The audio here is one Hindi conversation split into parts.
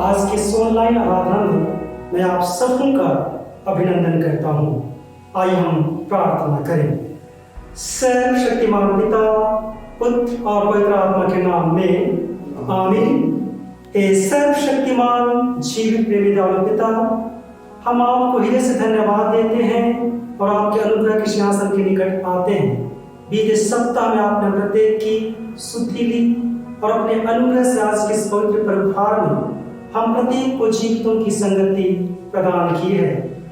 आज के इस ऑनलाइन आराधना में मैं आप सबों का अभिनंदन करता हूँ। आइए हम प्रार्थना करें। सर्वशक्तिमान पिता, पुत्र और पवित्र आत्मा के नाम में आमीन। हे सर्वशक्तिमान जीवित प्रेमी दयालु पिता, हम आपको हृदय से धन्यवाद देते हैं और आपके अनुग्रह के सिंहासन के निकट आते हैं। बीते सप्ताह में आपने प्रत्येक की शुद्धि ली और अपने अनुग्रह से आज के इस पवित्र प्रभार में हम प्रत्येक को जीवितों की संगति प्रदान की है।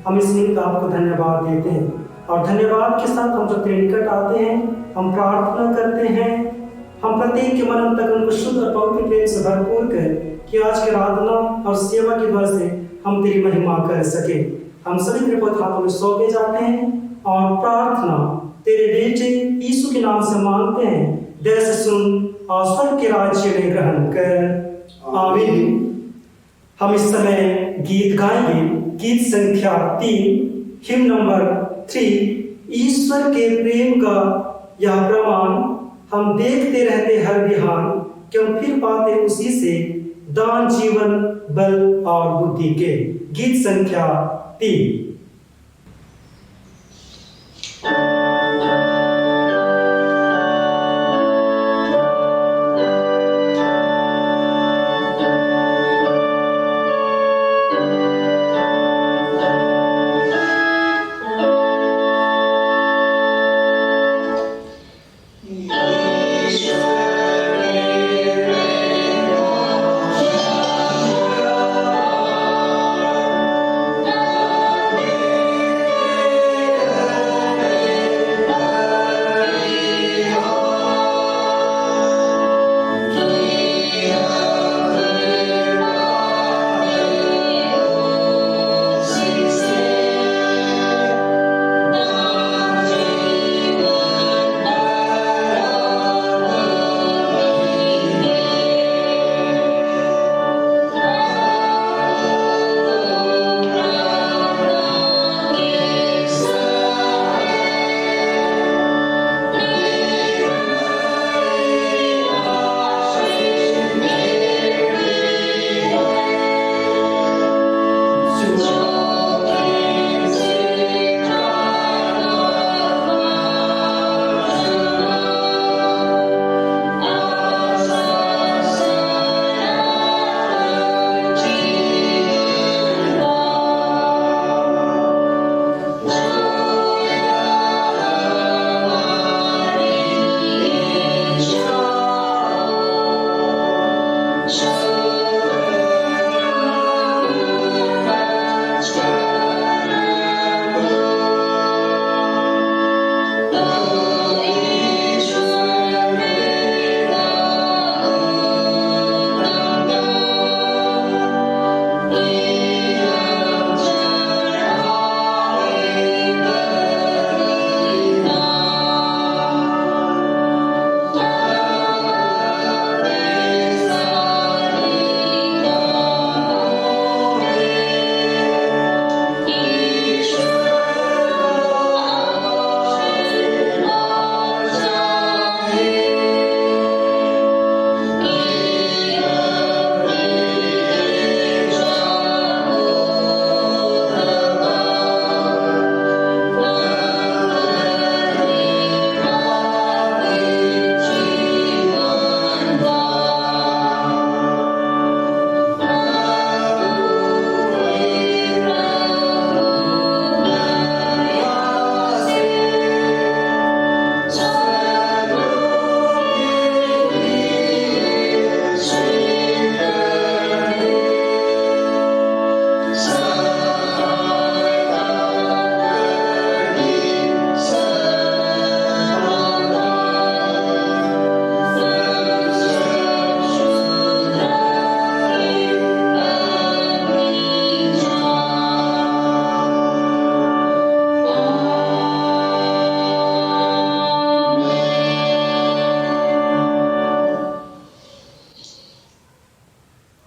हम इस निमित्त आपको धन्यवाद देते हैं और धन्यवाद के साथ हम जब तेरे निकट आते हैं, हम प्रार्थना करते हैं, हम प्रत्येक के मन तक उनको शुद्ध और पवित्र प्रेम से भरपूर कर कि आज की आराधना और सेवा की वजह से हम तेरी महिमा कर सके। हम सभी तेरे पवित्र हाथों में सौंपे जाते हैं और प्रार्थना तेरे बेटे यीशु के नाम से मांगते हैं। दया से सुन और स्वर्ग के राज्य में ग्रहण कर। आमीन। हम इस समय गीत गाएंगे, गीत संख्या 3, हिम नंबर 3। ईश्वर के प्रेम का यह प्रमाण हम देखते रहते हर बिहान, क्यों फिर पाते उसी से दान, जीवन, बल और बुद्धि के। गीत संख्या 3।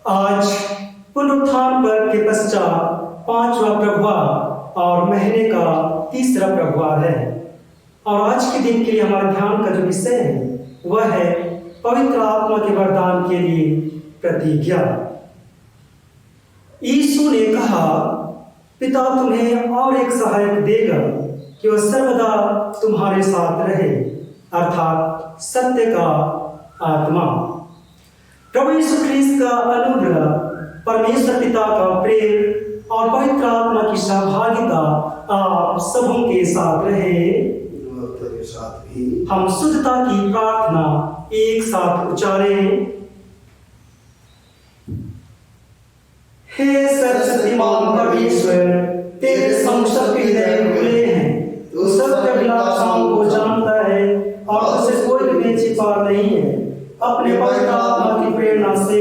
आज पुनरुत्थान पर्व के पश्चात 5वां प्रभुवार और महीने का 3रा प्रभुवार है और आज के दिन के लिए हमारे ध्यान का जो विषय है वह है पवित्र आत्मा के वरदान के लिए प्रतिज्ञा। यीशु ने कहा, पिता तुम्हें और एक सहायक देगा कि वह सर्वदा तुम्हारे साथ रहे, अर्थात सत्य का आत्मा। प्रभु यीशु ख्रीस्त का अनुग्रह, परमेश्वर पिता का प्रेम और पवित्र आत्मा की सहभागिता आप सबों के साथ रहे। हम शुद्धता की प्रार्थना एक साथ उच्चारें। हे सर्वशक्तिमान परमेश्वर, तेरे समस्त हृदय खुले हैं, तू सब अभिलाषाओं को जानता है और उसे कोई भी छिपा नहीं है। अपने पवित्र आत्मा की प्रेरणा से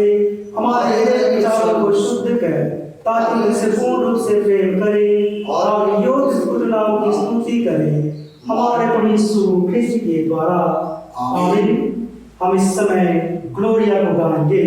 हमारे हृदय विचारों को शुद्ध कर, ताकि उसे पूर्ण रूप से प्रेम करें और योग्य पुत्र नाम की स्तुति करें, हमारे प्रभु यीशु ख्रीस्त के द्वारा। आमीन। हम इस समय ग्लोरिया को गाएंगे।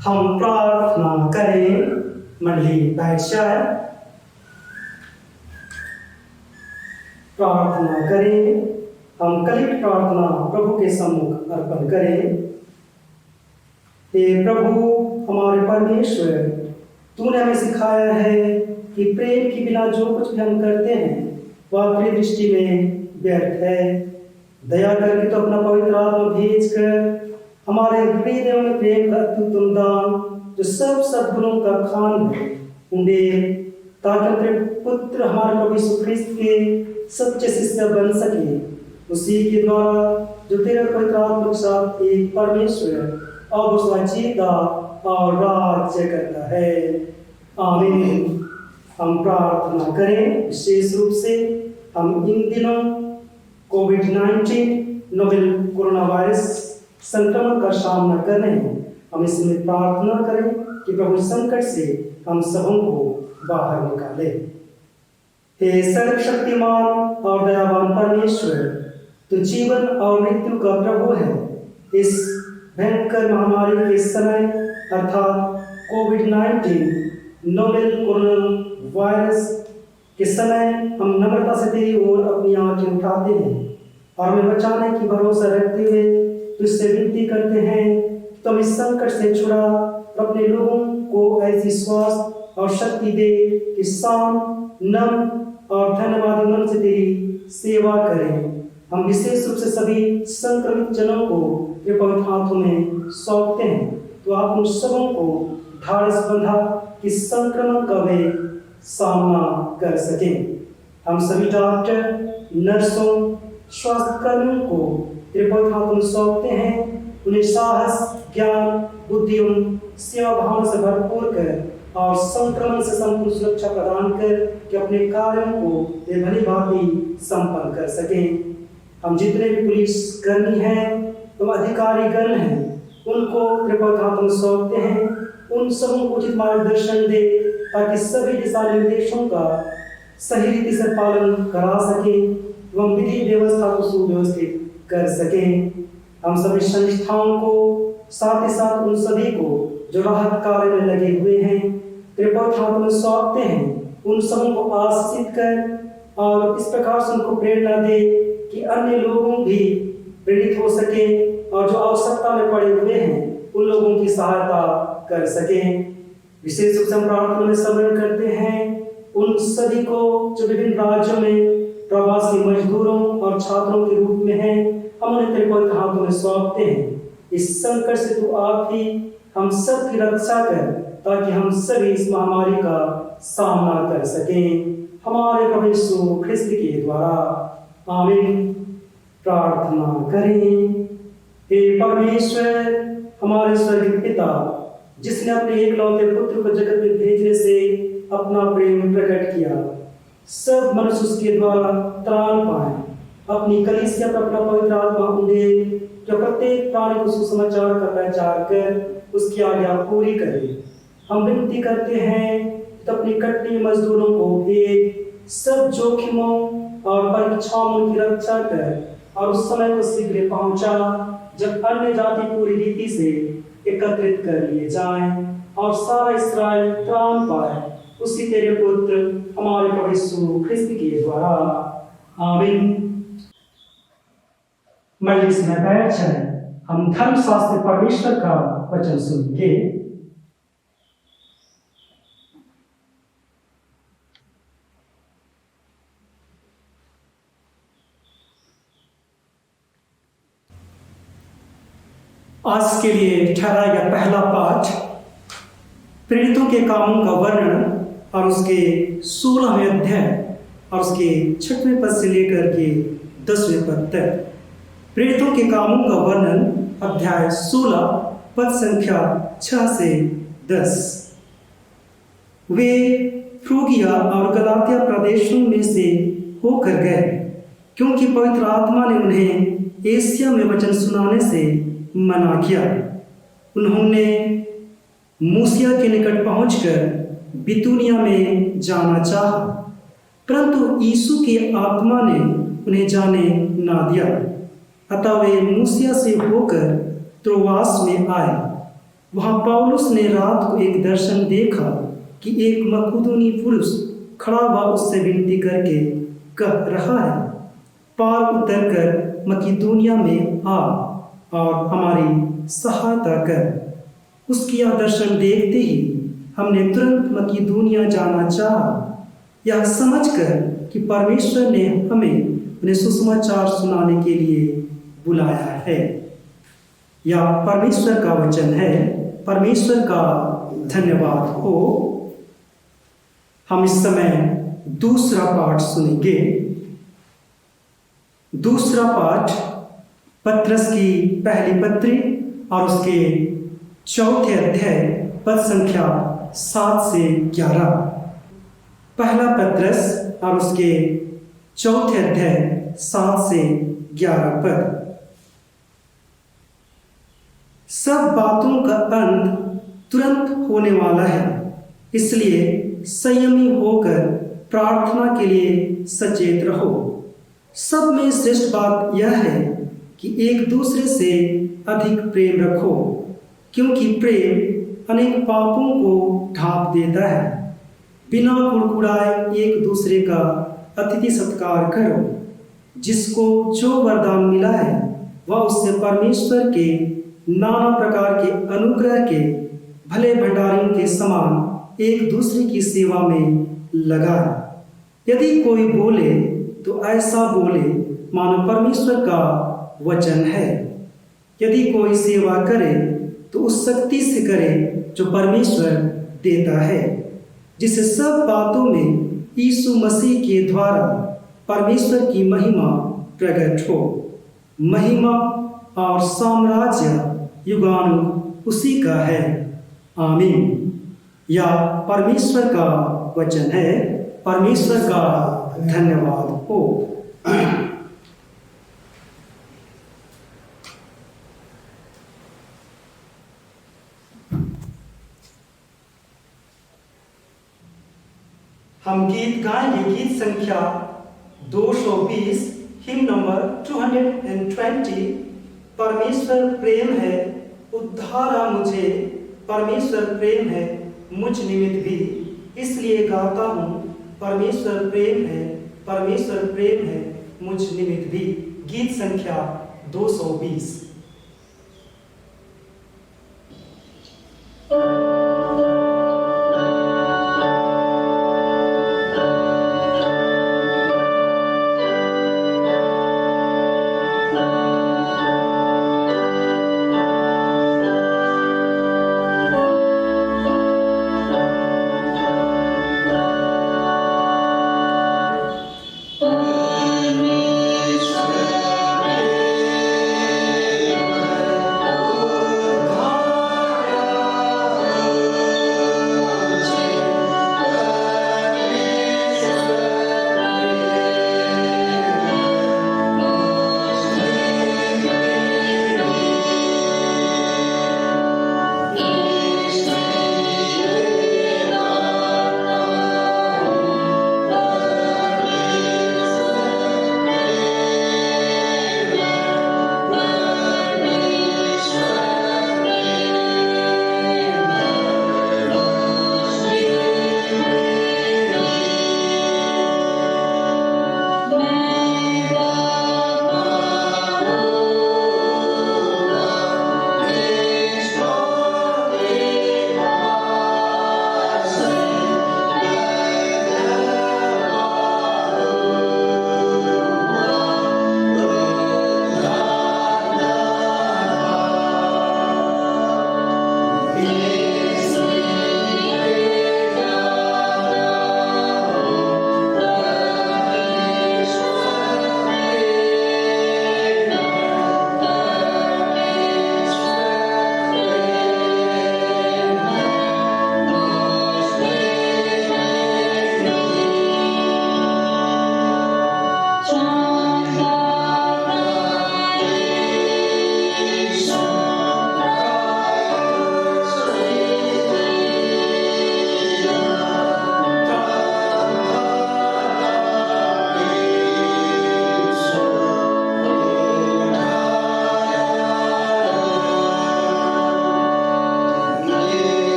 हम प्रार्थना करें। मंडली बैठ जाए, प्रार्थना करें। हम कलिक प्रार्थना प्रभु के सम्मुख अर्पण करें। हे प्रभु हमारे परमेश्वर, तूने हमें सिखाया है कि प्रेम के बिना जो कुछ भी हम करते हैं वह तेरी दृष्टि में व्यर्थ है। दया करके तो अपना पवित्र आत्मा भेज कर हमारे हृदयों में प्रेम का अत्युत्तम दान, जो सब सद्गुणों का खान है, उन्हें, ताकि तेरे पुत्र हमारे प्रभु यीशु ख्रीस्त के सच्चे शिष्य बन सके। उसी के द्वारा जो तेरे पवित्र आत्मा के साथ एक परमेश्वर और उसका जीता और राज्य करता है। आमीन। हम प्रार्थना करें। विशेष रूप से हम इन दिनों कोविड-19 नोवेल कोरोना वायरस संक्रमण का सामना कर रहे हैं। हम इसमें प्रार्थना करें कि प्रभु संकट से हम सबों को बाहर निकाले। हे सर्वशक्तिमान और दयावान परमेश्वर, तू जीवन और मृत्यु का प्रभु है। इस भयंकर महामारी के समय अर्थात कोविड-19 नोवेल कोरोना वायरस के समय हम नम्रता से तेरी ओर अपनी आंखें उठाते हैं और हमें बचाने की भरोसा रखते हुए तुझसे विनती करते हैं तुम इस संकट से छुड़ा और अपने लोगों को ऐसी स्वास्थ्य और शक्ति दे कि शांत, नम्र और धन्यवादी मन से तेरी सेवा करें। हम विशेष रूप से सभी संक्रमित जनों को तेरे पवित्र हाथों में सौंपते हैं। तो आप उन सबों को ढाढ़स बंधा कि संक्रमण का वे सामना कर सकें। हम सभी डॉक्टर, नर्सों, स्वास्थ्य कर्मियों को तेरे पवित्र हाथों में सौंपते हैं। उन्हें साहस, ज्ञान, बुद्धि और सेवा भावना से भरपूर कर और संक्रमण से संपूर्ण सुरक्षा प्रदान कर कि अपने कार्यों को वे भली भांति संपन्न कर सकें। हम जितने भी पुलिस कर्मी हैं एवं अधिकारीगण हैं उनको तेरे पवित्र हाथों में सौंपते हैं। उन सबों को उचित मार्गदर्शन दे ताकि सभी दिशा निर्देशों का सही रीति से पालन करा सके एवं विधि व्यवस्था को सुव्यवस्थित कर सकें। हम सभी संस्थाओं को साथ ही साथ उन सभी को जो राहत कार्य में लगे हुए हैं तेरे पवित्र हाथों में सौंपते हैं। उन सबों को आशीषित कर और इस प्रकार से उनको प्रेरणा दे कि अन्य लोगों भी प्रेरित हो सके और जो आवश्यकता में पड़े हुए हैं उन लोगों की सहायता कर सकें। विशेष रूप से हम प्रार्थना में स्मरण करते हैं उन सभी को जो विभिन्न राज्यों में प्रवासी मजदूरों और छात्रों के रूप में हैं। हम उन्हें तेरे पवित्र हाथों में सौंपते हैं। इस संकट से तू आप ही हम सब की रक्षा कर ताकि हम सभी इस महामारी का सामना कर सकें। हमारे प्रभु यीशु ख्रिस्त के द्वारा, आमीन। प्रार्थना करें। हे परमेश्वर, हमारे स्वर्गीय पिता, जिसने अपने एकलौते पुत्र को जगत में भेजने से अपना प्रेम प्रकट किया, सब मनुष्य उसके द्वारा त्राण पाए। अपनी कलीसिया पर अपना पवित्र आत्मा उन्हें जो प्रत्येक प्राणी को सुसमाचार का प्रचार कर उसकी आज्ञा पूरी करे। हम विनती करते हैं तो अपनी कठिन मजदूरों को भेज, सब जोखिमों और परीक्षाओं की रक्षा कर और उस समय को शीघ्र पहुंचा जब अन्य जाति पूरी रीति से एकत्रित कर लिए जाएं और सारा इस्राएल त्राण पाए। उसी तेरे पुत्र हमारे प्रभु यीशु ख्रिस्त के द्वारा, आमीन। मजलिस में बैठ जाएं। हम धर्मशास्त्र परमेश्वर का वचन सुनेंगे। आज के लिए ठहराया गया पहला पाठ प्रेरितों के कामों का वर्णन और उसके 16वें अध्याय और उसके 6वें पद से लेकर के 10वें पद तक। प्रेरितों के कामों का वर्णन अध्याय 16 पद संख्या 6 से 10। वे फ्रूगिया और गलातिया प्रदेशों में से होकर गए क्योंकि पवित्र आत्मा ने उन्हें एशिया में वचन सुनाने से मना किया। उन्होंने मूसिया के निकट पहुंचकर बितूनिया में जाना चाहा, परंतु यीशु की आत्मा ने उन्हें जाने ना दिया। अतः वे मूसिया से होकर त्रोआस में आए। वहां पौलुस ने रात को एक दर्शन देखा कि एक मकदूनी पुरुष खड़ा हुआ उससे विनती करके कह रहा है, पार उतर कर मकिदुनिया में आ और हमारी सहायता कर। उसकी यह दर्शन देखते ही हमने तुरंत मकिदुनिया जाना चाहा, यह समझकर कि परमेश्वर ने हमें उन्हें सुसमाचार सुनाने के लिए बुलाया है। यह परमेश्वर का वचन है। परमेश्वर का धन्यवाद हो। हम इस समय दूसरा पाठ सुनेंगे। दूसरा पाठ पत्रस की पहली पत्री और उसके 4 अध्याय पद संख्या 7 से 11। पहला पत्रस और उसके 4 अध्याय 7 से 11 पद। सब बातों का अंत तुरंत होने वाला है, इसलिए संयमी होकर प्रार्थना के लिए सचेत रहो। सब में श्रेष्ठ बात यह है कि एक दूसरे से अधिक प्रेम रखो, क्योंकि प्रेम अनेक पापों को ढांप देता है। बिना कुड़कुड़ाए एक दूसरे का अतिथि सत्कार करो। जिसको जो वरदान मिला है वह उससे परमेश्वर के नाना प्रकार के अनुग्रह के भले भंडारों के समान एक दूसरे की सेवा में लगा है। यदि कोई बोले तो ऐसा बोले मानो परमेश्वर का वचन है। यदि कोई सेवा करे तो उस शक्ति से करे जो परमेश्वर देता है, जिससे सब बातों में यीशु मसीह के द्वारा परमेश्वर की महिमा प्रकट हो। महिमा और साम्राज्य युगानुग उसी का है। आमीन। या परमेश्वर का वचन है। परमेश्वर का धन्यवाद हो। हम गीत गाएंगे, गीत संख्या 220, हिम नंबर 220। परमेश्वर प्रेम है उद्धारा मुझे, परमेश्वर प्रेम है मुझ निमित्त भी, इसलिए गाता हूँ परमेश्वर प्रेम है, परमेश्वर प्रेम है मुझ निमित्त भी। गीत संख्या 220। Amen.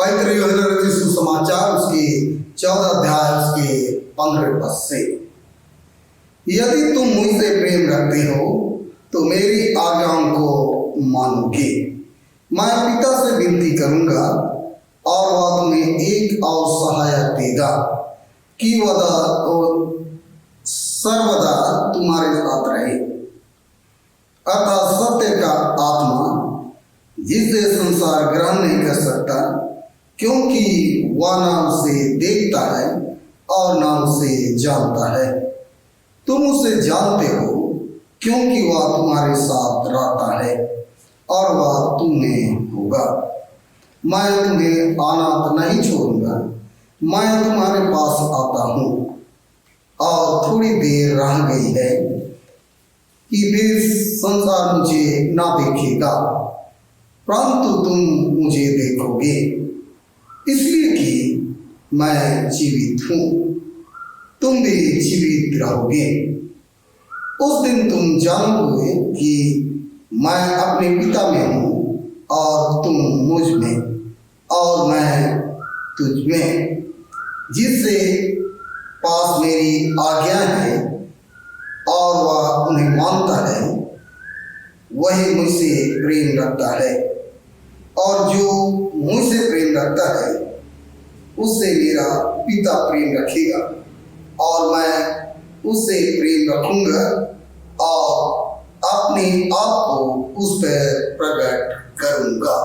पवित्र यूहन्ना रचित सुसमाचार उसके 14 अध्याय उसके 15 पद से, यदि तुम मुझसे प्रेम रखते हो तो मेरी आज्ञाओं को मानोगे। मैं पिता से विनती करूंगा और वह तुम्हें एक और सहायक देगा कि वह सर्वदा तुम्हारे साथ रहे, अर्थात सत्य का आत्मा, जिसे संसार ग्रहण नहीं कर सकता, क्योंकि वह ना उसे देखता है और ना उसे जानता है। तुम उसे जानते हो क्योंकि वह तुम्हारे साथ रहता है और वह तुम्हें होगा। मैं तुम्हें अनाथ नहीं छोड़ूंगा, मैं तुम्हारे पास आता हूँ। और थोड़ी देर रह गई है कि फिर संसार मुझे ना देखेगा, परंतु तुम मुझे देखोगे, इसलिए कि मैं जीवित हूँ, तुम भी जीवित रहोगे। उस दिन तुम जानोगे कि मैं अपने पिता में हूँ और तुम मुझ में और मैं तुझ में। जिससे पास मेरी आज्ञा है और वह उन्हें मानता है, वही मुझसे प्रेम रखता है, और जो मुझसे प्रेम रखता है उससे मेरा पिता प्रेम रखेगा, और मैं उससे प्रेम रखूंगा और अपने आप को उस पर प्रकट करूंगा।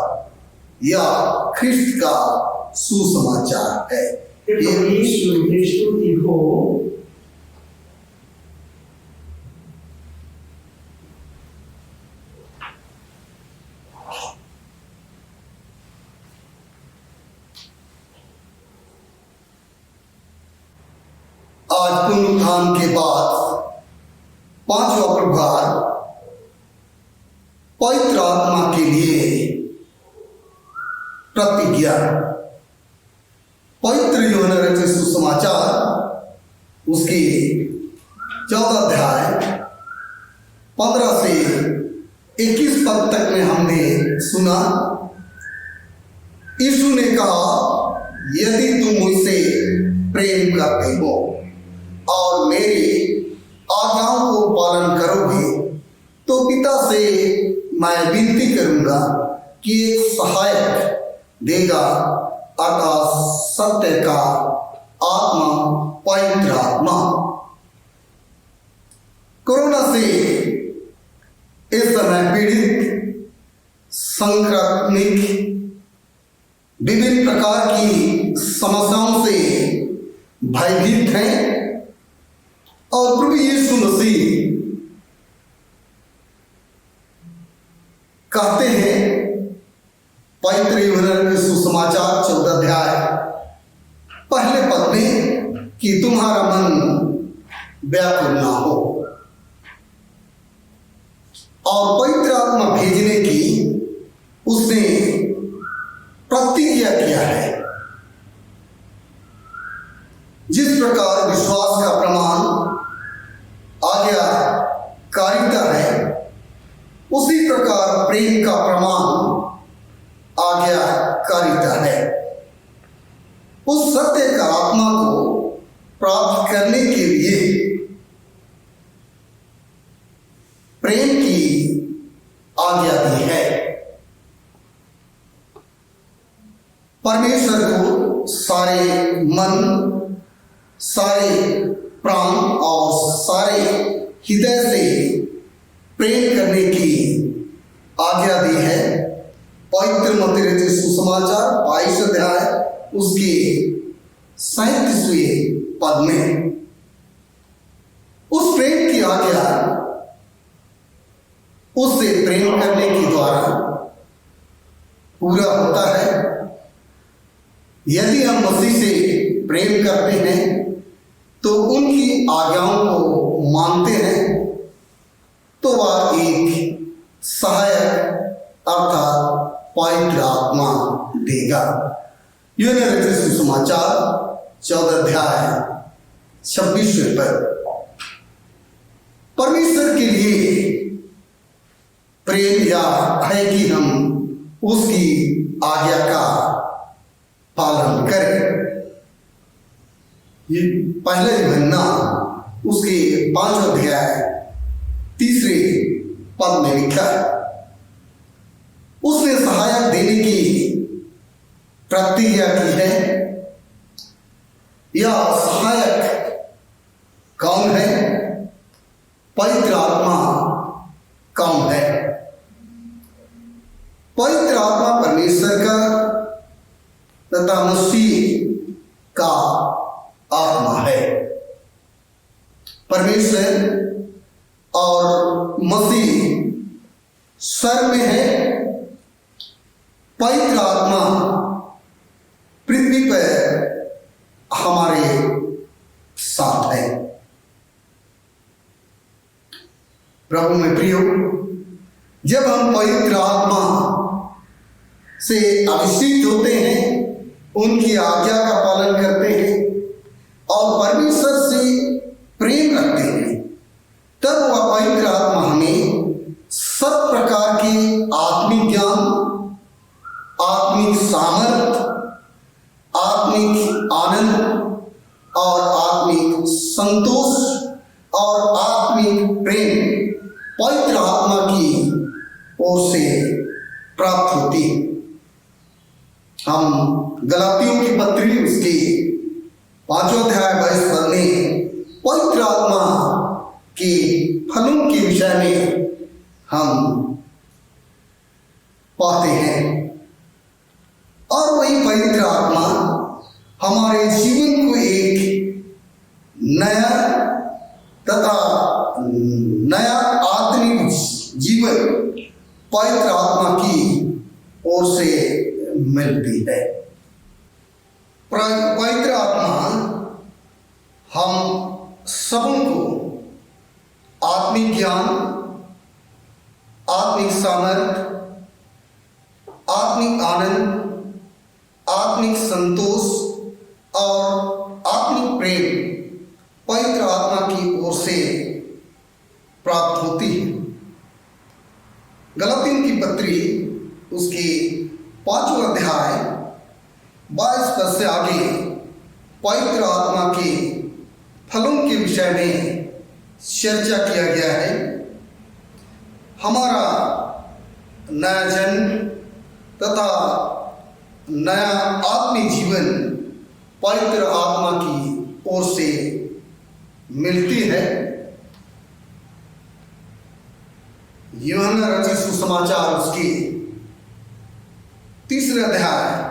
यह ख्रिस्त का सुसमाचार है। स्तुति हो। आज पुनरुत्थान के बाद 5वां प्रभार पवित्र आत्मा के लिए प्रतिज्ञा। पवित्र यूहन्ना रचित सुसमाचार उसके 14 अध्याय 15 से 21 पद तक में हमने सुना। यीशु ने कहा, यदि तुम मुझसे प्रेम करते हो और मेरी आज्ञाओं को पालन करोगे तो पिता से मैं विनती करूंगा कि एक सहायक देगा, अर्थात सत्य का आत्मा, पवित्र आत्मा। कोरोना से इस समय पीड़ित संक्रमित विभिन्न प्रकार की समस्याओं से भयभीत हैं, और प्रभु यीशु मसीह कहते हैं पवित्र यूहन्ना के सुसमाचार 14 अध्याय पहले पद में कि तुम्हारा मन व्याकुल ना हो, और पवित्र आत्मा भेजने की उसने प्रतिज्ञा किया है। जिस प्रकार विश्वास का प्रमाण आज्ञाकारिता है, उसी प्रकार प्रेम का प्रमाण आज्ञाकारिता है। उस सत्य का आत्मा को प्राप्त करने के लिए प्रेम की आज्ञा दी है। परमेश्वर को सारे मन, सारे प्राण और सारे हृदय से प्रेम करने की आज्ञा दी है। पवित्र मत्ती रचित सुसमाचार 22 अध्याय उसके 37वें पद में उस प्रेम की आज्ञा उससे प्रेम करने के द्वारा पूरा होता है। यदि हम मसीह से प्रेम करते हैं तो उनकी आज्ञाओं को मानते हैं, तो वह एक सहायक अर्थात पवित्र आत्मा देगा। यूहन्ना रचित सुसमाचार 14 अध्याय 26वें पद। परमेश्वर के लिए प्रेम यह है कि हम उसकी आज्ञा का पालन करें। ये पहला यूहन्ना उसके 5 अध्याय 3 पद में लिखा है, उसने सहायक देने की प्रतिज्ञा की है। यह सहायक कौन है? पवित्र आत्मा कौन है? पवित्र आत्मा परमेश्वर का तथा मसीह का आत्मा है। परमेश्वर और मसीह स्वर्ग में है, पवित्र आत्मा पृथ्वी पर हमारे साथ है। प्रभु में प्रियो, जब हम पवित्र आत्मा से अभिषेक होते हैं, उनकी आज्ञा का पालन करते हैं और परमेश्वर से प्रेम रखते हैं, तब वह पवित्र आत्मा हमें सब प्रकार के आत्मिक ज्ञान, आत्मिक सामर्थ, आत्मिक आनंद और आत्मिक संतोष और आत्मिक प्रेम पवित्र आत्मा की ओर से प्राप्त होती है। हम गलातियों की पत्री उसके 5 अध्याय 22 पद में पवित्र आत्मा के फलों के विषय में हम पाते हैं, और वही पवित्र आत्मा हमारे जीवन को एक नया तथा नया आत्मिक जीवन पवित्र आत्मा की ओर से मिलती है। पवित्र आत्मा हम सबों को आत्मिक ज्ञान, आत्मिक सामर्थ, आत्मिक आनंद, आत्मिक संतोष और आत्मिक प्रेम पवित्र आत्मा की ओर से प्राप्त होती है। गलातियों की पत्री उसकी 5 अध्याय 22 पद से आगे पवित्र आत्मा के फलों के विषय में चर्चा किया गया है। हमारा नया जन्म तथा नया आत्मिक जीवन पवित्र आत्मा की ओर से मिलती है। यूहन्ना रचित सुसमाचार उसकी 3 अध्याय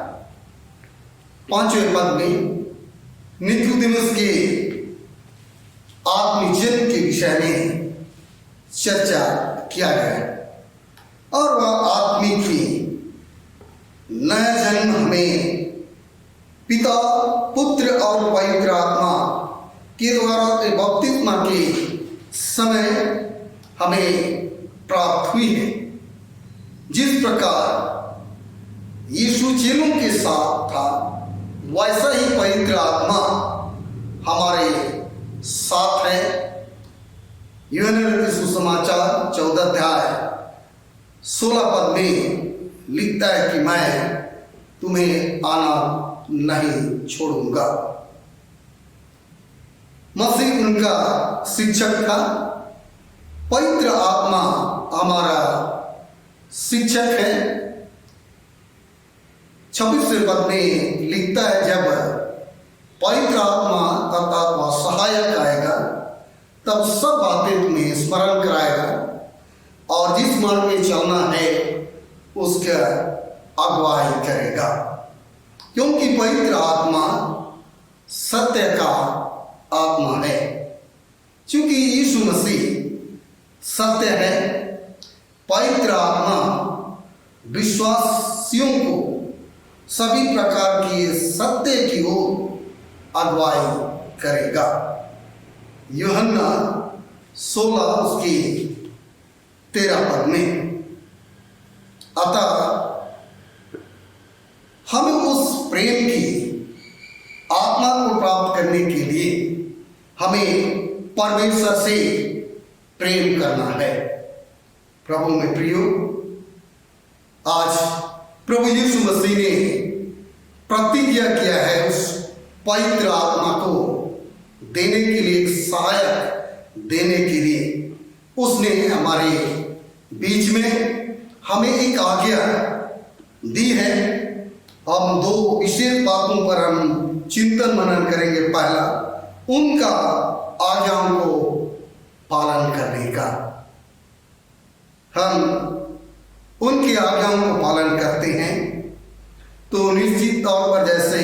5वें पद में निकोदेमुस के आत्मिक जन्म के विषय में चर्चा किया गया है, और वह आत्मिक नया जन्म हमें पिता, पुत्र और पवित्र आत्मा के द्वारा बपतिस्मा के समय हमें प्राप्त हुई है। जिस प्रकार यीशु चेलों के साथ था, वैसा ही पवित्र आत्मा हमारे साथ है। यूहन्ना रचित सुसमाचार 14 अध्याय 16 पद में लिखता है कि मैं तुम्हें आना नहीं छोड़ूंगा। मसीह उनका शिक्षक था, पवित्र आत्मा हमारा शिक्षक है। 26वें पद में लिखता है, जब पवित्र आत्मा अर्थात वह सहायक आएगा, तब सब बातें तुम्हें स्मरण कराएगा और जिस मार्ग में चलना है उसका अगुवाई करेगा। क्योंकि पवित्र आत्मा सत्य का आत्मा है। क्योंकि यीशु मसीह सत्य है, पवित्र आत्मा विश्वासियों को सभी प्रकार की सत्य की ओर अगुवाई करेगा। यूहन्ना 16 उसकी 13 पद में। अतः हमें उस प्रेम की आत्मा को प्राप्त करने के लिए हमें परमेश्वर से प्रेम करना है। प्रभु में प्रियो, आज प्रभु यीशु मसीह ने प्रतिज्ञा किया है उस पवित्र आत्मा को देने के लिए, एक सहायक देने के लिए उसने हमारे बीच में हमें एक आज्ञा दी है। हम दो विशेष बातों पर हम चिंतन मनन करेंगे। पहला, उनका आज्ञाओं को पालन करने का। हम उनकी आज्ञाओं को पालन करते हैं तो निश्चित तौर पर जैसे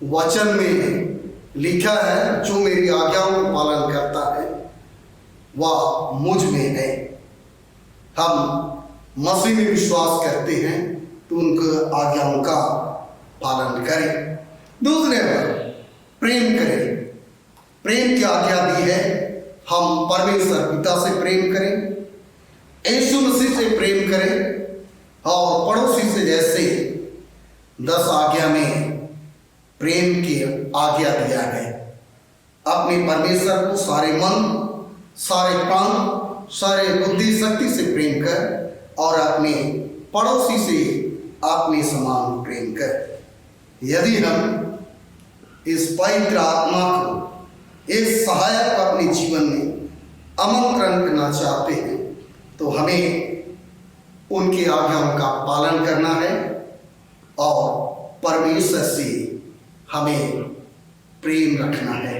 वचन में लिखा है, जो मेरी आज्ञाओं को पालन करता है वह मुझ में है। हम मसीह में विश्वास करते हैं तो उनके आज्ञाओं का पालन करें। दूसरे पर प्रेम करें। प्रेम की आज्ञा दी है, हम परमेश्वर पिता से प्रेम करें, यीशु मसीह से प्रेम करें और पड़ोसी से जैसे 10 आज्ञा में प्रेम की आज्ञा दिया है। अपने परमेश्वर को सारे मन, सारे प्राण, सारे बुद्धि शक्ति से प्रेम कर और अपने पड़ोसी से अपने समान प्रेम कर। यदि हम इस पवित्र आत्मा को, इस सहायक को अपने जीवन में आमंत्रण करना चाहते हैं तो हमें उनकी आज्ञाओं का पालन करना है और परमेश्वर से हमें प्रेम रखना है।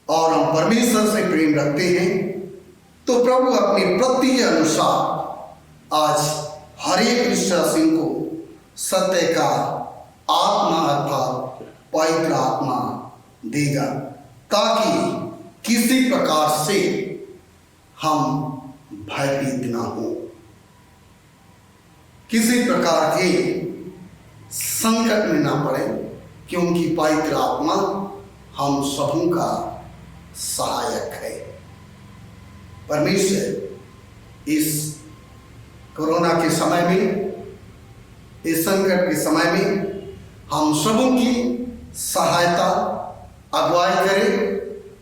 और हम परमेश्वर से प्रेम रखते हैं तो प्रभु अपनी प्रतिज्ञा अनुसार आज हर एक विश्वासी को सत्य का आत्मा अर्थात पवित्र आत्मा देगा, ताकि किसी प्रकार से हम भयभीत ना हो, किसी प्रकार के संकट में ना पड़े, क्योंकि पवित्र आत्मा हम सबों का सहायक है। परमेश्वर इस कोरोना के समय में, इस संकट के समय में हम सबों की सहायता, अगुवाई करे,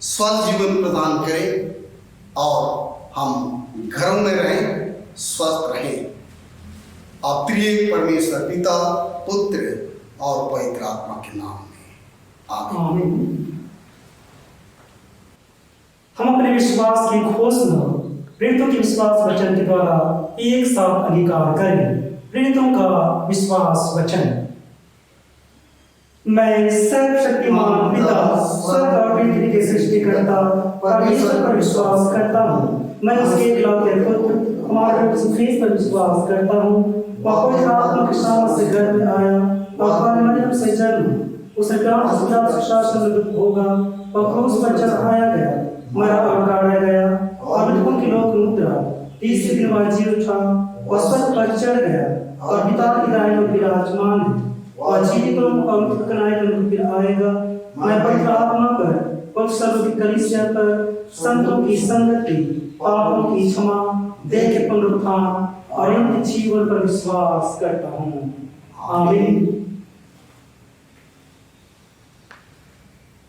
स्वस्थ जीवन प्रदान करे और हम घरों में रहें, स्वस्थ रहें। आप त्रिएक परमेश्वर पिता, पुत्र और पवित्र आत्मा के नाम में आमीन। हम अपने विश्वास की घोषणा प्रेरितों के विश्वास वचन के द्वारा एक साथ अंगीकार करें। प्रेरितों का विश्वास वचन। मैं सर्वशक्तिमान पिता, स्वर्ग और पृथ्वी के सृष्टिकर्ता परमेश्वर पर विश्वास करता हूँ। मैं उसके इकलौते पुत्र हमारे यीशु ख्रीस्त पर विश्वास करता हूँ। वह पवित्र आत्मा के सामर्थ से गर्भ में आया और मरियम से जन्म, उसे शासन में होगा और क्रूस पर चढ़ाया गया, मरा और गाड़ा गया और मृतकों की लोक मुद्रा, तीसरे दिन वह जी उठा और स्वर्ग पर चढ़ गया और पिता की दाहिनी ओर विराजमान है और जीवितों और मृतकों को फिर आएगा। मैं पवित्र आत्मा पर, पवित्र सर्वोच्च कलीसिया पर, संतों की संगति, पापों की क्षमा, देह के पुनरुत्थान और अंत जीवन पर विश्वास करता हूँ। आमीन।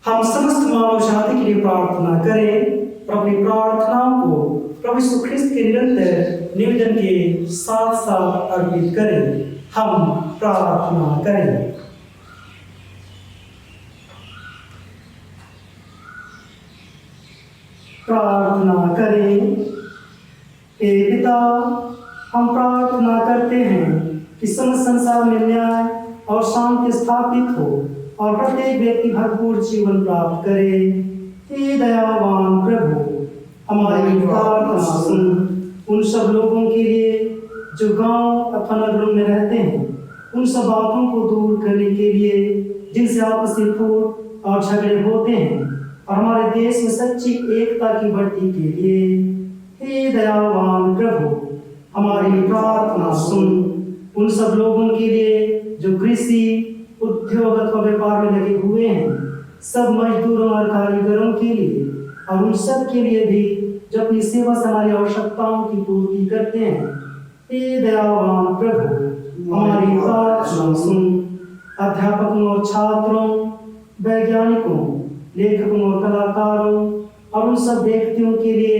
हम समस्त मानव जाति के लिए प्रार्थना करें और अपनी प्रार्थनाओं को प्रभु यीशु ख्रीस्त के निरंतर निवेदन के साथ साथ अर्पित करें। हम प्रार्थना करें। प्रार्थना करें। हे पिता, हम प्रार्थना करते हैं कि समस्त संसार में न्याय और शांति स्थापित हो और प्रत्येक व्यक्ति भरपूर जीवन प्राप्त करे। हे दयावान प्रभु, हमारी प्रार्थना सुन। उन सब लोगों के लिए जो गांव अथवा नगरों में रहते हैं, उन सब बातों को दूर करने के लिए जिनसे आपसी फूट और झगड़े होते हैं, और हमारे देश में सच्ची एकता की बढ़ती के लिए हे दयावान प्रभु, हमारी प्रार्थना सुन। उन सब लोगों के लिए जो कृषि, उद्योग अथवा व्यापार में लगे हुए हैं, सब मजदूरों और कारीगरों के लिए, और उन सब के लिए भी जो अपनी सेवा से हमारी आवश्यकताओं की पूर्ति करते हैं, हे दयावान प्रभु, हमारी प्रार्थना सुन। अध्यापकों और छात्रों, वैज्ञानिकों, लेखकों और कलाकारों और उन सब व्यक्तियों के लिए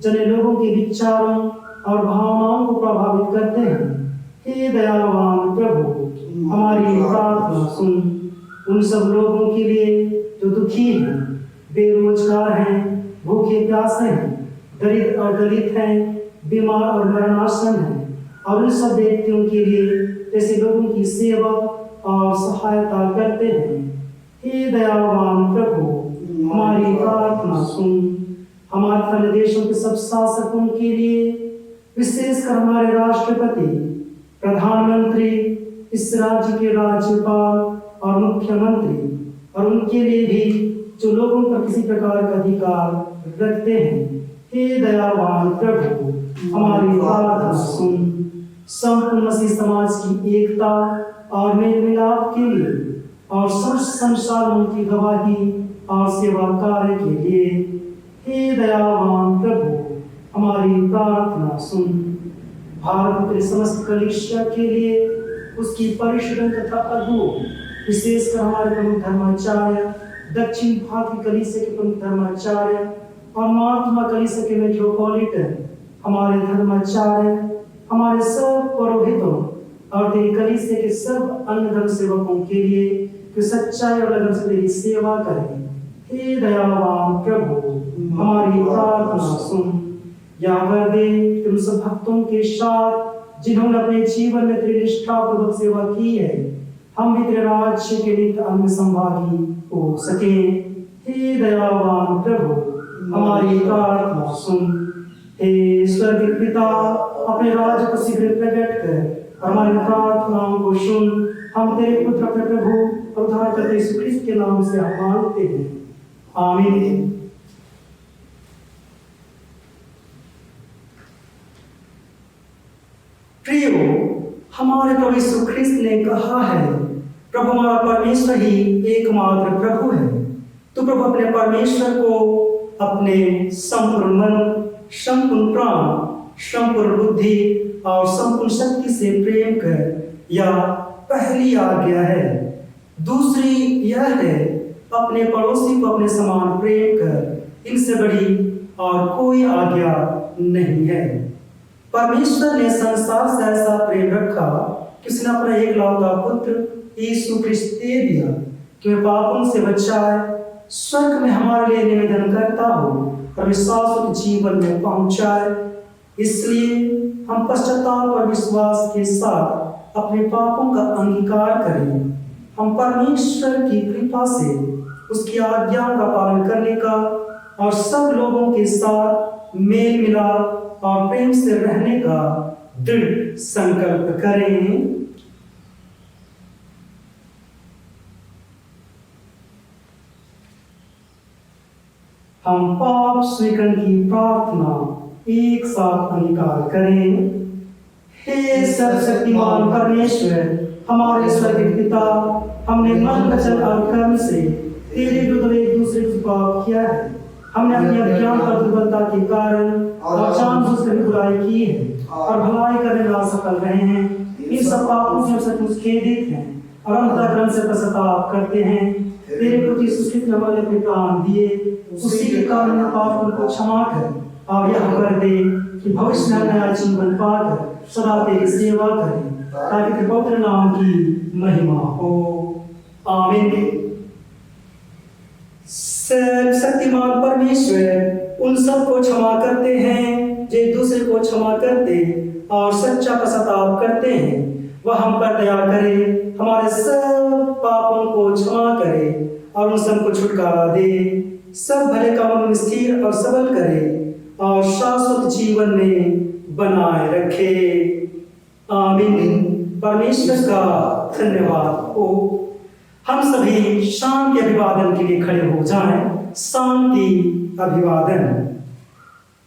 जिन्हें लोगों के विचारों और भावनाओं को प्रभावित करते हैं, हे दयावान प्रभु हमारी प्रार्थना सुन। उन सब लोगों के लिए जो दुखी हैं, बेरोजगार हैं, भूखे प्यासे हैं, दरिद्र और दलित हैं, बीमार और मरणासन हैं, और उन सब व्यक्तियों के लिए ऐसे लोगों की सेवा और सहायता करते हैं। हे दयावान प्रभु हमारी प्रार्थना सुन। हमारे अन्य देशों के सब शासकों के लिए, विशेषकर हमारे राष्ट्रपति, प्रधानमंत्री, इस राज्य के राज्यपाल और मुख्यमंत्री, और उनके लिए भी जो लोगों पर किसी प्रकार का अधिकार रखते हैं। हे दयावान प्रभु हमारी प्रार्थना सुन। संपूर्ण मसीह समाज की एकता और मेल मिलाप के लिए और संसारों की गवाही और सेवा कार्य के लिए, हे दयावान प्रभु हमारी प्रार्थना सुन। भारत के समस्त कलीसिया के लिए, उसकी परिषद तथा अगुओं, विशेषकर हमारे प्रमुख धर्माचार्य, दक्षिण भारत की कलीसिया के प्रमुख धर्माचार्य और महात्मा कलीसिया के मेट्रोपॉलिटन, हमारे धर्माचार्य, हमारे सब पुरोहितों और तेरी कलीसिया के सब अन्य धर्म सेवकों के लिए कि सच्चाई और लगन से तेरी सेवा करें। हे दयावान प्रभु हमारी प्रार्थना सुन। याद दे तुम सब भक्तों के साथ जिन्होंने अपने जीवन में तेरी निष्ठापूर्वक सेवा की है, हम भी तेरे राज्य के नित्य अंग संभागी हो सके। हे दयावान प्रभु हमारी प्रार्थना सुन। हे स्वर्गीय पिता अपने राज्य को शीघ्र प्रकट कर हमारी प्रार्थनाओं को सुन। हम तेरे पुत्र अपने प्रभु और उद्धारकर्ता यीशु ख्रीस्त के नाम से मांगते हैं, आमीन। प्रियो, हमारे प्रभु यीशु ख्रीस्त ने कहा है, प्रभु हमारा परमेश्वर ही एकमात्र प्रभु है। तो प्रभु अपने परमेश्वर को अपने संपूर्ण मन, संपूर्ण प्राण, संपूर्ण बुद्धि और संपूर्ण शक्ति से प्रेम कर, यह पहली आज्ञा है। दूसरी यह है, अपने पड़ोसी को अपने समान प्रेम कर। इनसे बड़ी और कोई आज्ञा नहीं है। परमेश्वर ने संसार से ऐसा प्रेम रखा कि उसने अपना एकलौता पुत्र यीशु ख्रीस्त दे दिया कि वह पापों से बचाए, स्वर्ग में हमारे लिए निवेदन करता हो और शाश्वत जीवन में पहुंचाए। इसलिए हम पश्चाताप और विश्वास के साथ अपने पापों का अंगीकार करें। हम परमेश्वर की कृपा से उसकी आज्ञाओं का पालन करने का और सब लोगों के साथ मेल मिलाप और प्रेम से रहने का दृढ़ संकल्प करें। हम पाप स्वीकरण की प्रार्थना एक साथ अंगीकार करें। हे सर्वशक्तिमान परमेश्वर, हमारे स्वर्गीय पिता, हमने मन, वचन और कर्म से तेरे विरुद्ध एक दूसरे को पाप किया है। हमने अपनी अज्ञान और दुर्बलता के कारण और जानबूझकर भी बुराई की है और भलाई करने में असफल रहे हैं। इन सब पापों से हम सचमुच खेदित हैं और अंतःकरण से पश्चाताप करते हैं। तेरे प्रति यीशु ख्रीस्त ने हमारे अपने प्राण दिए, उसी के कारण पापों को क्षमा कर और यह कर दे कि भविष्य में नया जीवन पाकर सदा तेरी सेवा करें, ताकि तेरे पवित्र नाम की महिमा हो। आमीन। शक्तिमान परमेश्वर उन सब को क्षमा करते हैं जो एक दूसरे को क्षमा करते और सच्चा पश्चाताप करते हैं। वह हम पर दया करे, हमारे सब पापों को क्षमा करे और उन सब को छुटकारा दे, सब भले कामों में स्थिर और सबल करे और शाश्वत जीवन में बनाए रखे। आमीन। परमेश्वर का धन्यवाद हो। हम सभी शांति अभिवादन के लिए खड़े हो जाएं। शांति अभिवादन।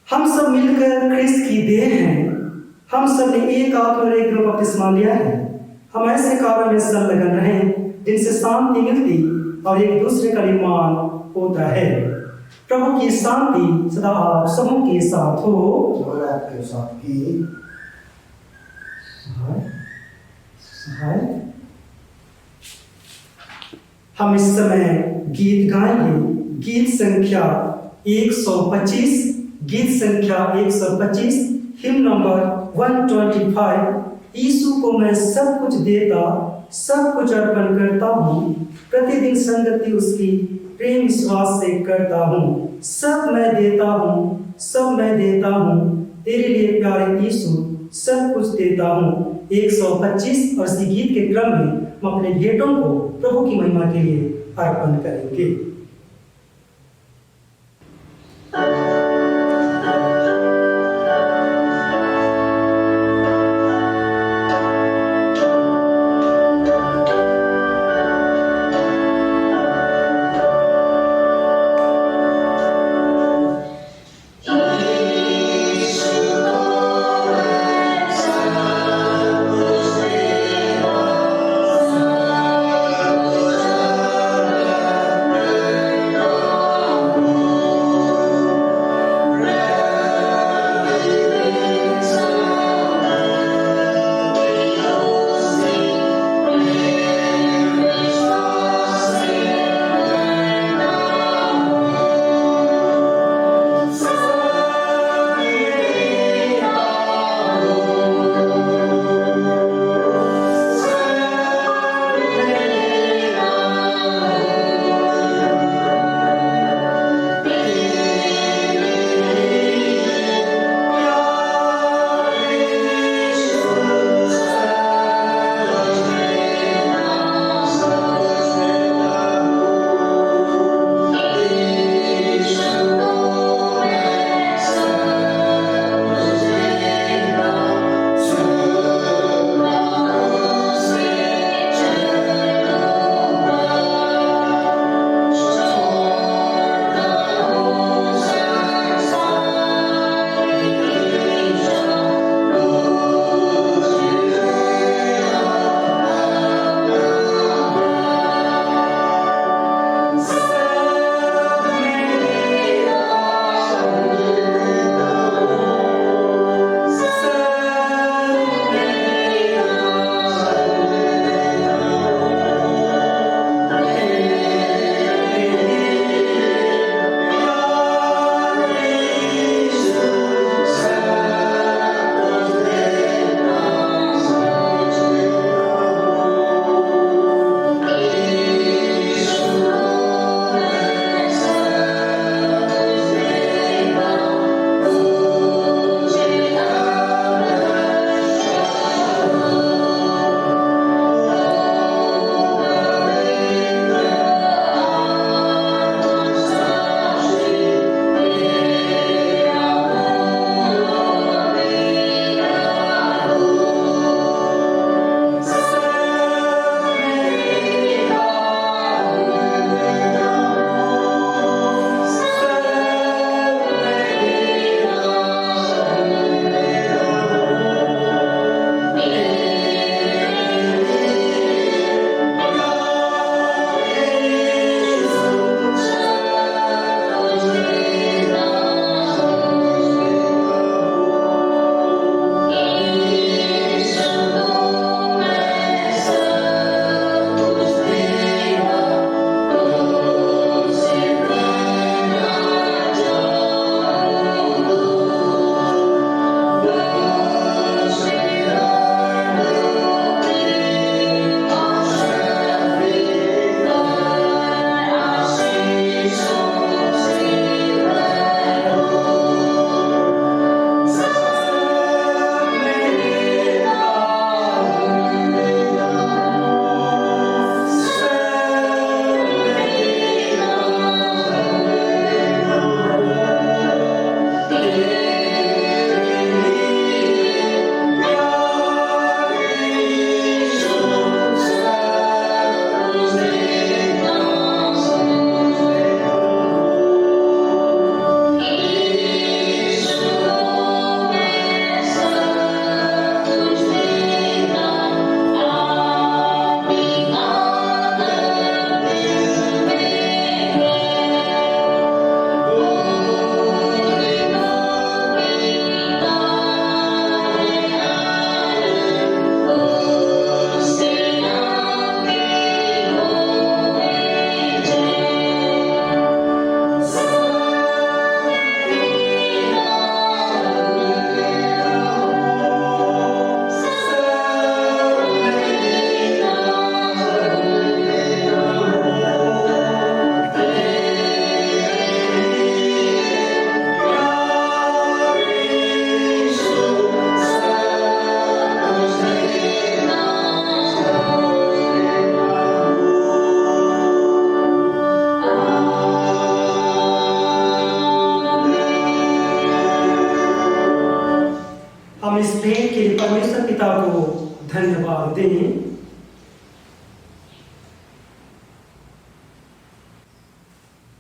हम सब मिलकर ख्रीस्त की देह हैं। हम सब ने एक आत्मा और एक रूप बपतिस्मा लिया है। हम ऐसे कार्यों में संलग्न रहें जिनसे शांति मिलती और एक दूसरे का निर्माण होता है। प्रभु की शांति सदा आप सबों के साथ हो और आपके साथ भी। हम इस समय गीत गाएंगे। गीत संख्या 125, गीत संख्या 125, हिम नंबर 125, यीशु को मैं सब कुछ देता, सब कुछ अर्पण करता हूँ। प्रतिदिन संगति उसकी प्रेम विश्वास से करता हूँ। सब मैं देता हूँ, सब मैं देता हूँ, तेरे लिए प्यारे यीशु सब कुछ देता हूँ। 125 और इसी गीत के क्रम में हम अपने भेंटों को प्रभु की महिमा के लिए अर्पण करेंगे।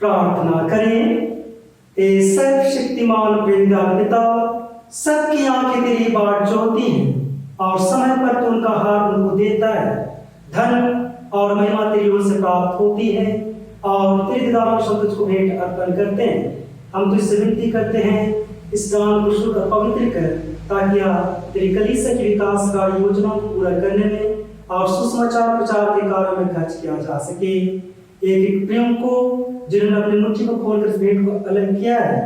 प्रार्थना करें। हे सर्वशक्तिमान प्रेमदान पिता, सबकी आंखें तेरी बाट जोहती हैं और समय पर तू उनका हार उनको देता है। धन और महिमा तेरी ओर से प्राप्त होती है और तेरे दीदारों से तुझको भेंट अर्पण करते हैं। हम तुझसे विनती करते हैं, इस दान को शुद्ध और पवित्र कर, ताकि तेरी कलीसिया की विकास का योजनाओं को पूरा करने में और सुसमाचार प्रचार के कार्यों में खर्च किया जा सके। एक एक प्रेम को जिन्होंने अपनी मुट्ठी को खोलकर इस भेंट को अलग किया है,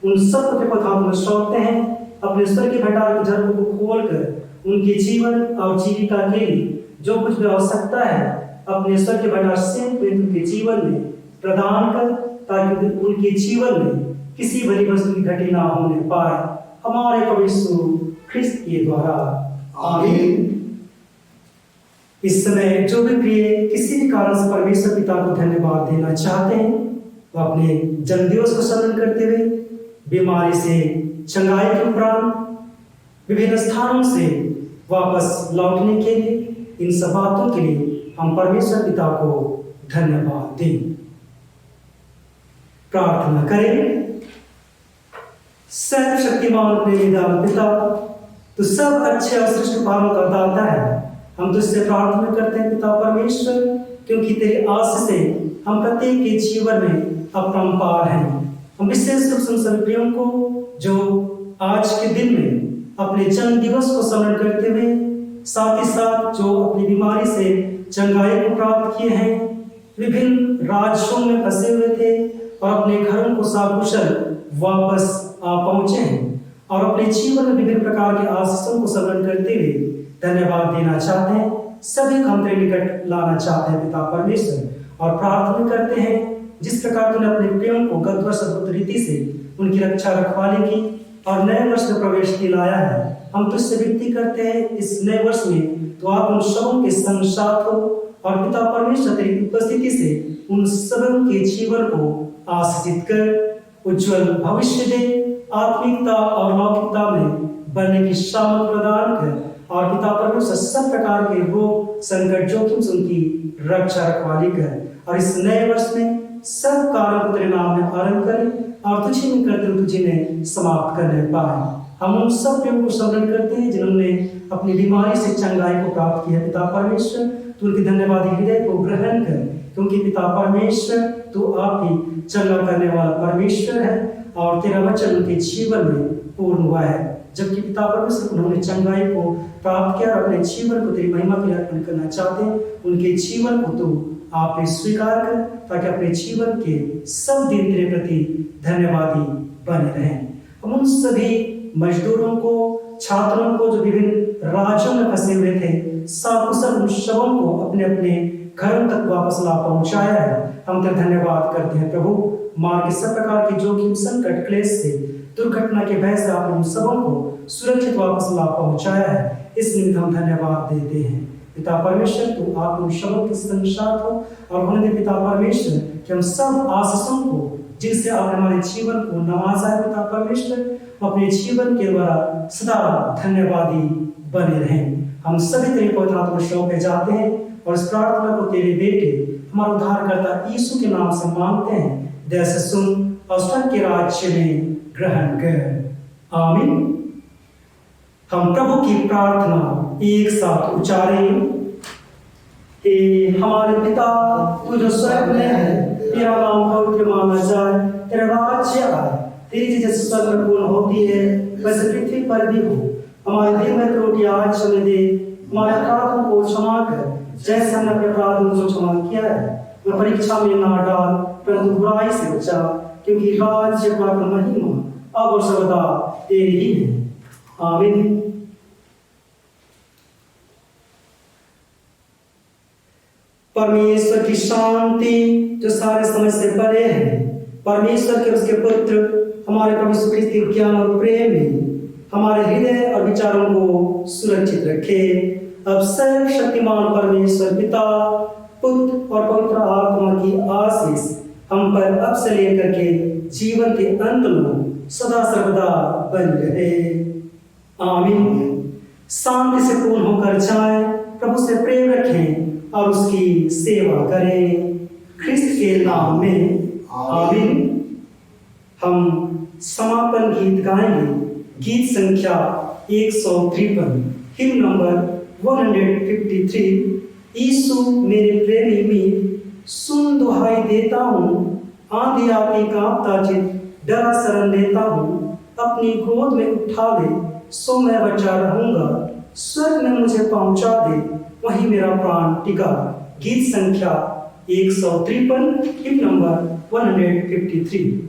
उन सबको के पथाओं में सौंपते हैं। अपने स्वर के भंडार की झरोखों को खोलकर उनके जीवन और जीविका के लिए जो कुछ भी आवश्यकता है अपने स्वर के भंडार से उनके जीवन में प्रदान कर, ताकि उनके जीवन में किसी भली वस्तु की घटी ना होने पाए। हमारे प्रभु यीशु ख्रिस्त के द्वारा, आमीन। इस समय जो भी प्रिय किसी भी कारण से परमेश्वर पिता को धन्यवाद देना चाहते हैं, वो अपने जन्मदिवस को स्मरण करते हुए बीमारी से चंगाई के उपरांत विभिन्न स्थानों से वापस लौटने के लिए, इन सब बातों के लिए हम परमेश्वर पिता को धन्यवाद दें। प्रार्थना करें। सर्वशक्तिमान प्रेमदान पिता, तू सब अच्छे और श्रेष्ठ उपहारों का दाता है। हम तुझसे प्रार्थना करते हैं पिता परमेश्वर, क्योंकि तेरी आशीष से हम प्रत्येक के जीवन में अपरंपार हैं। हम विशेष रूप से उन सभी प्रियों को जो आज के दिन में अपने जन्म दिवस को स्मरण करते हुए, साथ ही साथ जो अपनी बीमारी से चंगाई को प्राप्त किए हैं, विभिन्न राज्यों में फंसे हुए थे और अपने घरों को सकुशल वापस आ पहुंचे हैं, और अपने जीवन में विभिन्न प्रकार के आशीषों को स्मरण करते हुए धन्यवाद देना चाहते हैं। सभी को हम तेरे निकट लाना चाहते हैं पिता परमेश्वर, और प्रार्थना करते हैं जिस प्रकार तूने अपने प्रियों को गत वर्ष अद्भुत रीति से उनकी रक्षा रखवाली की और नए वर्ष में प्रवेश दिलाया है, हम तुझसे विनती करते हैं इस नए वर्ष में तो आप उन सबों के संग साथ हो, और पिता परमेश्वर तेरी उपस्थिति से उन सबों के जीवन को आशीषित कर, उज्जवल भविष्य दे, आत्मिकता और लौकिकता में बनने की सामर्थ प्रदान कर, और पिता परमेश्वर सब प्रकार के रोग संकट जोखिम से उनकी रक्षा रखवाली कर, और इस नए वर्ष में सब कार्यों को तेरे नाम में आरंभ करें और तुझे में करते हुए तुझे में समाप्त करने पाए। हम उन सब प्रेम को स्मरण करते हैं जिन्होंने अपनी बीमारी से चंगाई को प्राप्त किया। पिता परमेश्वर, तू उनकी धन्यवादी हृदय को ग्रहण कर, क्योंकि पिता परमेश्वर तू आप ही चंगा करने वाला परमेश्वर है, और तेरा वचन उनके जीवन में पूर्ण हुआ है। जबकि पिता परमेश्वर उन्होंने चंगाई को प्राप्त किया और अपने जीवन को तेरी महिमा के लिए अर्पण करना चाहते हैं, उनके जीवन को तू आप स्वीकार कर, ताकि अपने जीवन के सब दिन तेरे प्रति धन्यवादी बने रहें। हम उन सभी मजदूरों को, छात्रों को जो विभिन्न राज्यों में फंसे हुए थे, सकुशल उन सबों को अपने अपने घरों तक वापस ला पहुंचाया है। हम तेरा धन्यवाद करते हैं प्रभु। मार्ग के सब प्रकार की जोखिम, संकट, क्लेश से, दुर्घटना के भय से आपने उन सबों को सुरक्षित वापस ला पहुंचाया है। इस निमित्त हम धन्यवाद देते हैं। पिता परमेश्वर, तू आप उन सबों के संग साथ हो, और होने दे पिता परमेश्वर कि हम सब आशीषों को जिनसे आपने हमारे जीवन को नवाजा है, पिता परमेश्वर अपने जीवन के द्वारा सदा धन्यवादी बने रहें। हम सभी तेरे पवित्र आत्मा को सौंपे जाते हैं, और इस प्रार्थना को तेरे बेटे हमारे उद्धारकर्ता यीशु के नाम से मांगते हैं। दया से सुन और स्वर्ग के राज्य में ग्रहण कर। आमीन। हम प्रभु की प्रार्थना एक साथ उच्चारें। हे हमारे पिता, तू जो स्वर्ग में है, तेरा नाम पवित्र माना जाए, तेरा राज्य आए, तेरी जैसे स्वर्ग में पूर्ण होती है वैसे पृथ्वी पर भी हो। हमारे दिन में रोटी आज हमें दे, हमारे अपराधों को क्षमा कर जैसे हमने अपने अपराधों को क्षमा किया है। मैं परीक्षा में ना डाल, परंतु बुराई से बचा, क्योंकि राज्य, बल, महिमा अब और सर्वदा तेरी ही है। आमीन। परमेश्वर की शांति जो सारे समझ से परे है, परमेश्वर के उसके पुत्र हमारे प्रभु यीशु ख्रिस्त के ज्ञान और प्रेम में हमारे हृदय और विचारों को सुरक्षित रखे। अब सर्वशक्तिमान परमेश्वर पिता, पुत्र और पवित्र आत्मा की आशीष हम पर अब से लेकर के जीवन के अंत में सदा सर्वदा बनी रहे। आमीन। शांति से पूर्ण होकर जाएं, प्रभु से प्रेम रखें और उसकी सेवा करें। ख्रिस्त के नाम में आमीन। हम समापन गीत गाएंगे। गीत संख्या 153, हिम नंबर 153। यीशु मेरे प्रेमी में सुन दुहाई देता हूँ, आंधी आके कांपता चित डरा शरण लेता हूँ। अपनी गोद में उठा ले सो मैं बचा रहूंगा, स्वर्ग में मुझे पहुंचा दे वहीं मेरा प्राण टिका। गीत संख्या 153, हिम नंबर 153।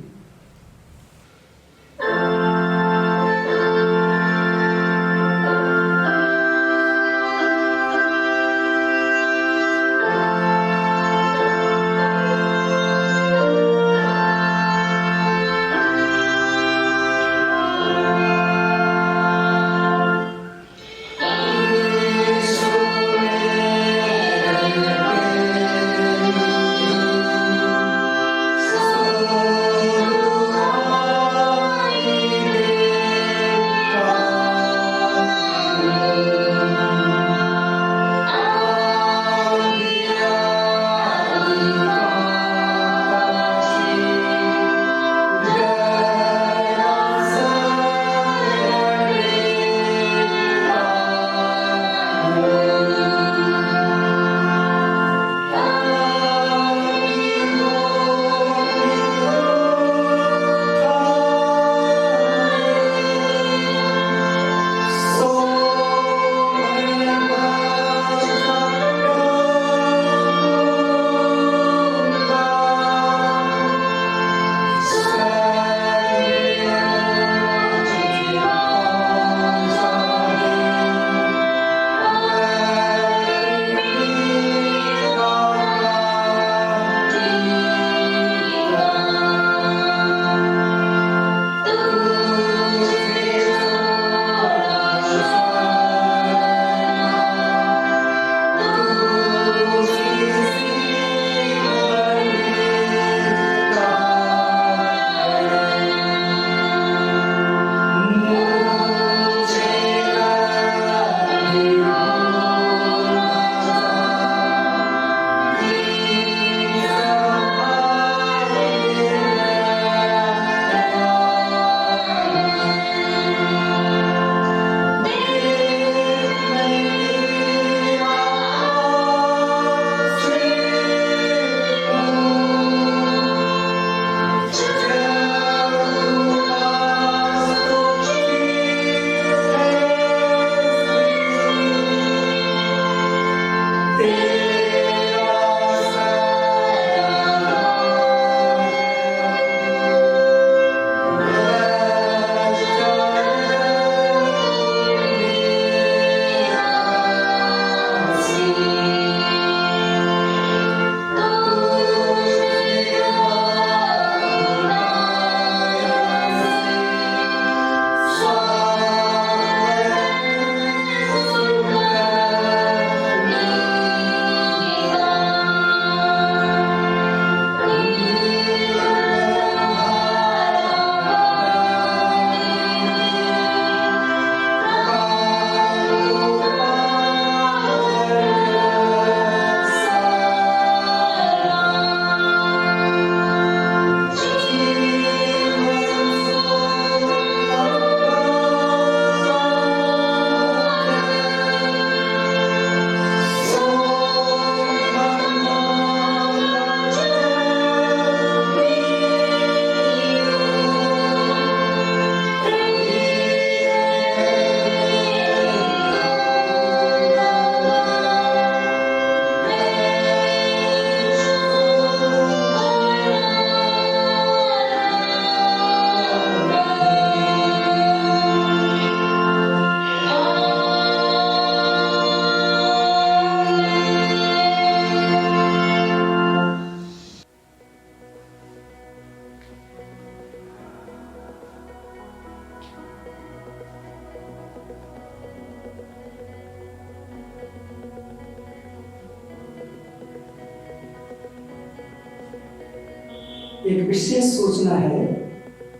एक विशेष सूचना है।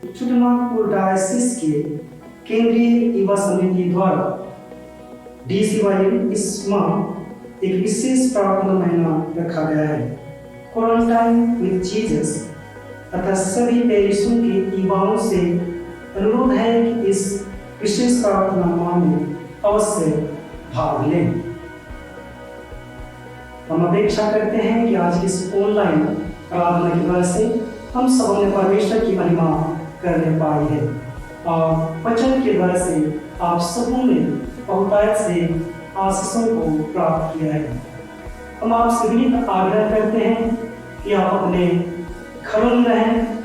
छोटानागपुर डायोसिस के केंद्रीय युवा समिति द्वारा DCYM इस माह एक विशेष प्रार्थना महीना रखा गया है। क्वारंटाइन विद जीसस अतः सभी पेरिसों के युवाओं से अनुरोध है कि इस विशेष प्रार्थना माह में अवश्य भाग लें। हम अपेक्षा करते हैं कि आज इस ऑनलाइन प्रार्थना के द्वारा से हम सबों ने परमेश्वर की महिमा करने पाई है और वचन के द्वारा से आप सबों ने बहुतायत से आशीषों को प्राप्त किया है। हम आपसे विनीत आग्रह करते हैं कि आप अपने घरों में रहें,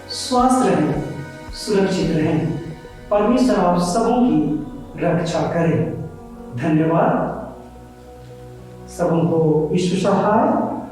स्वस्थ रहें, सुरक्षित रहें। परमेश्वर आप सबों की रक्षा करें। धन्यवाद। सबों को ईश्वर सहाय।